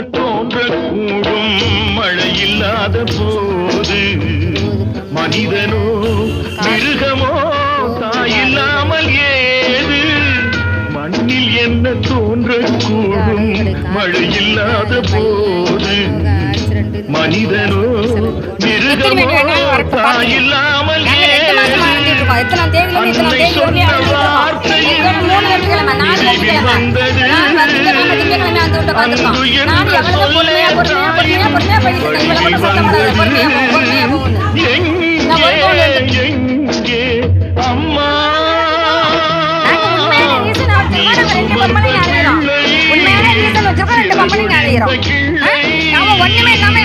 தோன்றக்கூடும் மழை இல்லாத போது மனிதனோ மிருகமோ தாயில்லாமல் ஏது மண்ணில் என்ன தோன்றக்கூடும் மழை இல்லாத போது மனிதனோ மிருகமோ தாயில்லாமல் அம்மா ஒண்ணுமே இல்லாம